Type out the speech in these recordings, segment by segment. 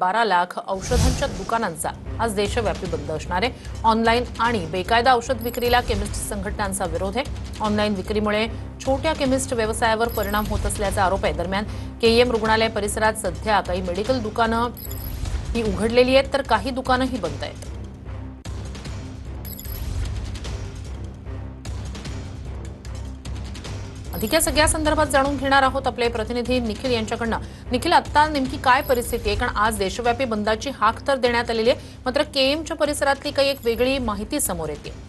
12 लाख औषधांच्या दुकानांचा आज देशव्यापी बंद असणार आहे। ऑनलाईन आणि बेकायदा औषध विक्रीला केमिस्ट संघटनांचा विरोध आहे। ऑनलाईन विक्रीमुळे छोट्या केमिस्ट व्यवसायावर परिणाम होत असल्याचा आरोप आहे। दरम्यान केईएम रुग्णालय परिसरात सध्या काही मेडिकल दुकानं ही उघडलेली आहेत तर काही दुकानंही बंद आहेत। अधिक या सगळ्या संदर्भात जाणून घेणार आहोत आपले प्रतिनिधी निखिल यांच्याकडनं। निखिल, आता नेमकी काय परिस्थिती आहे? कारण आज देशव्यापी बंदाची हाक तर देण्यात आलेली आहे, मात्र केएमच्या परिसरातली काही एक वेगळी माहिती समोर येते।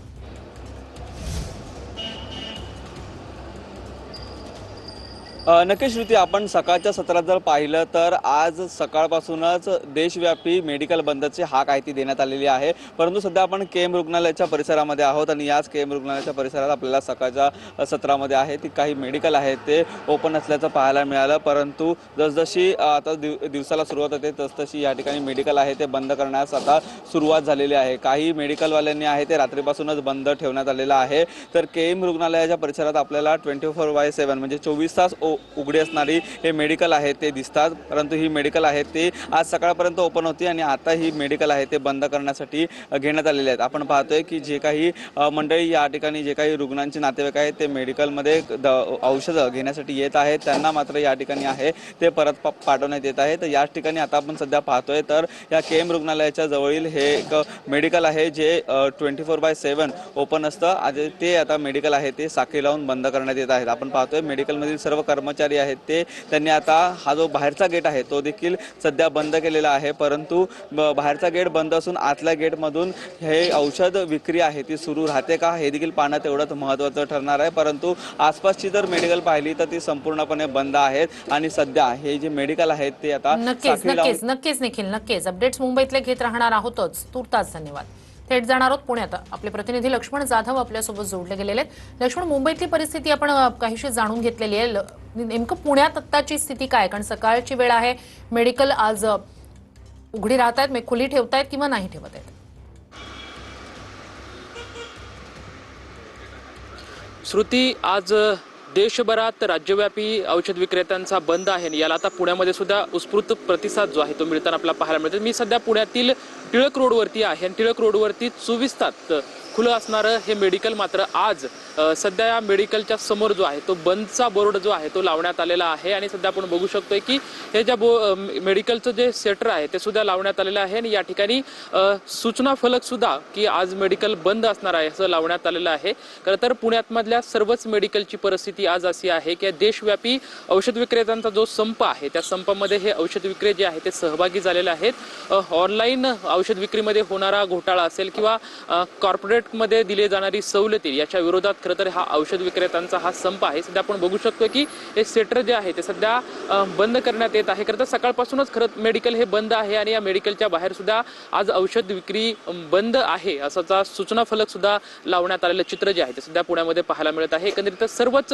नक्कीच श्रुती, आपण सकाळच्या सत्रात जर पाहिलं तर आज सकाळपासूनच देशव्यापी मेडिकल बंदची हाक आहे ती देण्यात आलेली आहे। परंतु सध्या आपण केएम रुग्णालयाच्या परिसरामध्ये आहोत आणि याच केएम रुग्णालयाच्या परिसरात आपल्याला सकाळच्या सत्रामध्ये आहे ती काही मेडिकल आहेत ते ओपन असल्याचं पाहायला मिळालं। परंतु जसजशी आता दिवसाला सुरुवात होते तसतशी या ठिकाणी मेडिकल आहे ते बंद करण्यास आता सुरुवात झालेली आहे। काही मेडिकलवाल्यांनी आहे ते रात्रीपासूनच बंद ठेवण्यात आलेलं आहे। तर केएम रुग्णालयाच्या परिसरात आपल्याला 24/7 म्हणजे 24 तास उघडी असणारी हे मेडिकल आहे ते दिसतात। परंतु ही मेडिकल आहे ते आज सकाळपर्यंत ओपन होती आणि आता ही मेडिकल आहे ते बंद करण्यासाठी घेण्यात आलेले आहेत। आपण पाहतोय की जे काही मंडळी या ठिकाणी जे काही रुग्णांचे नातेवाईक आहेत ते मेडिकलमध्ये औषधं घेण्यासाठी येत आहेत त्यांना मात्र या ठिकाणी आहे ते परत पाठवण्यात येत आहे। तर याच ठिकाणी आता आपण सध्या पाहतोय तर या केएम रुग्णालयाच्या जवळील हे एक मेडिकल आहे जे 24/7 ओपन असतं। ते आता मेडिकल आहे ते साखळी लावून बंद करण्यात येत आहेत। आपण पाहतोय मेडिकलमधील सर्व कर्मचारी आहेत ते त्यांनी आता हा जो बाहेरचा गेट आहे तो देखील सध्या बंद केलेला आहे। परंतु बाहेरचा गेट बंद असून आतल्या गेटमधून हे औषध विक्री आहे ती सुरू राहते का हे देखील पाहणं तेवढंच महत्त्वाचं ठरणार आहे। परंतु आसपासची जर मेडिकल पाहिली तर ती संपूर्णपणे बंद आहेत आणि सध्या हे जे मेडिकल आहेत ते आता नक्कीच निखिल, नक्कीच अपडेट्स मुंबईतले घेत राहणार आहोतच। तुर्तास धन्यवाद। थेट जाणार आहोत पुण्यात। आपले प्रतिनिधी लक्ष्मण जाधव आपल्यासोबत जोडले गेलेले आहेत। लक्ष्मण, मुंबईतली परिस्थिती आपण काहीशी जाणून घेतलेली आहे। नेमकं पुण्यात आत्ताची स्थिती काय? कारण सकाळची वेळ आहे, मेडिकल आज उघडी राहतात, खुली ठेवतायत किंवा नाही ठेवत आहेत? श्रुती, आज देशभरात राज्यव्यापी औषध विक्रेत्यांचा बंद आहे। याला आता पुण्यामध्ये सुद्धा उत्स्फूर्त प्रतिसाद जो आहे तो मिळताना आपल्याला पाहायला मिळतो। मी सध्या पुण्यातील टिळक रोडवरती आहे आणि टिळक रोडवरती 24 तास खुलं असणारं हे मेडिकल मात्र आज सध्या या मेडिकलच्या समोर जो आहे तो बंदचा बोर्ड जो आहे तो लावण्यात आलेला आहे आणि सध्या आपण बघू शकतोय की हे ज्या मेडिकलचं जे शटर आहे ते सुद्धा लावण्यात आलेलं आहे आणि या ठिकाणी सूचना फलक सुद्धा की आज मेडिकल बंद असणार आहे असं लावण्यात आलेलं आहे। खरं तर पुण्यातमधल्या सर्वच मेडिकलची परिस्थिती आज अशी आहे की देशव्यापी औषध विक्रेत्यांचा जो संप आहे त्या संपामध्ये हे औषध विक्रेते जे आहे ते सहभागी झालेले आहेत। ऑनलाईन औषध विक्रीमध्ये होणारा घोटाळा असेल किंवा कॉर्पोरेटमध्ये दिली जाणारी सवलती याच्या विरोधात खरं तर हा औषध विक्रेत्यांचा हा संप आहे। सध्या आपण बघू शकतो की हे सेटर जे आहे ते सध्या बंद करण्यात येत आहे। खरं तर सकाळपासूनच खरं मेडिकल हे बंद आहे आणि या मेडिकलच्या बाहेर सुद्धा आज औषध विक्री बंद आहे असाचा सूचना फलक सुद्धा लावण्यात आलेलं चित्र जे आहे ते सध्या पुण्यामध्ये पाहायला मिळत आहे। एकंदरीत सर्वच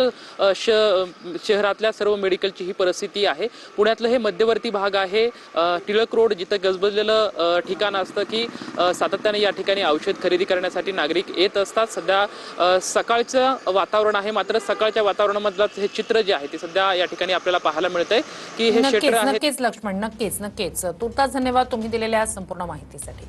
शहरातल्या सर्व मेडिकलची ही परिस्थिती आहे। पुण्यातलं हे मध्यवर्ती भाग आहे, टिळक रोड, जिथं गजबजलेलं ठिकाण असतं की सातत्याने या ठिकाणी औषध खरेदी करण्यासाठी नागरिक येत असतात। सध्या सकाळचं वातावरण आहे, मात्र सकाळच्या वातावरणामधलं हे चित्र जे आहे ते सध्या या ठिकाणी आपल्याला पाहायला मिळतंय की हे क्षेत्र आहे। नक्कीच लक्ष्मण, नक्कीच तुर्तास धन्यवाद तुम्ही दिलेल्या संपूर्ण माहितीसाठी।